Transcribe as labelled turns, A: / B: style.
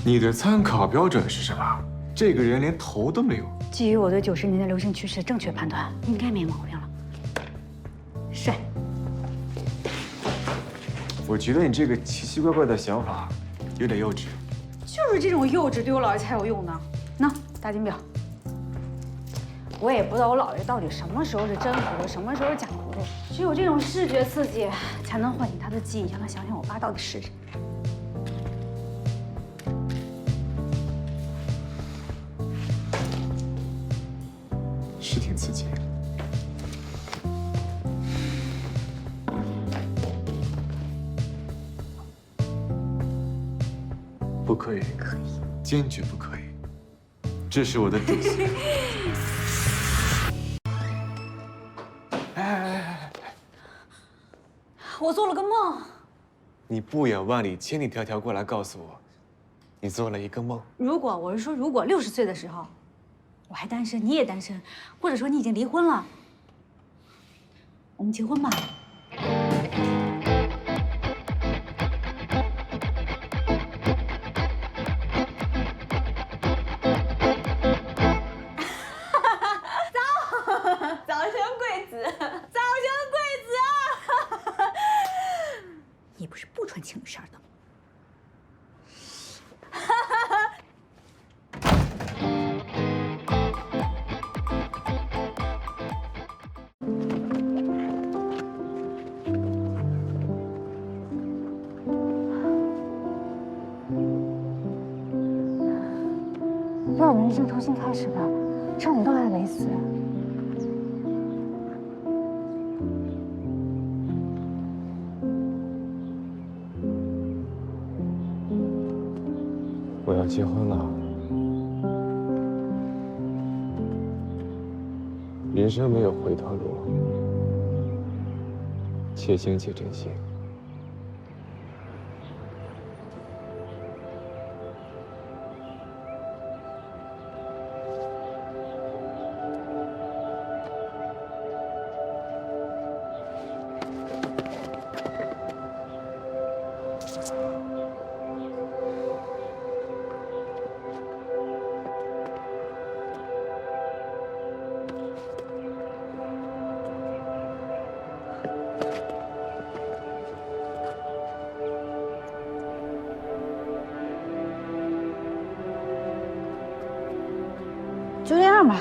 A: 你的参考标准是什么？这个人连头都没有。
B: 基于我对90年代流行趋势的正确判断，应该没毛病了。帅。
A: 我觉得你这个奇奇怪怪的想法有点幼稚。
B: 就是这种幼稚对我姥爷才有用呢。喏，大金表。我也不知道我姥爷到底什么时候是真糊涂，什么时候是假糊涂。只有这种视觉刺激，才能唤醒他的记忆，让他想想我爸到底是谁。
A: 是挺刺激。不可以，可以，坚决不可以，这是我的底线。
B: 我做了个梦。
A: 你不远万里、千里迢迢过来告诉我，你做了一个梦。
B: 我是说，如果60岁的时候，我还单身，你也单身，或者说你已经离婚了，我们结婚吧。早生贵子，早生贵子啊！你不是不穿情侣衫的吗？让我们人生重新开始吧，趁我们都还没死。
A: 我要结婚了，人生没有回头路，且行且珍惜。
B: 就这样吧。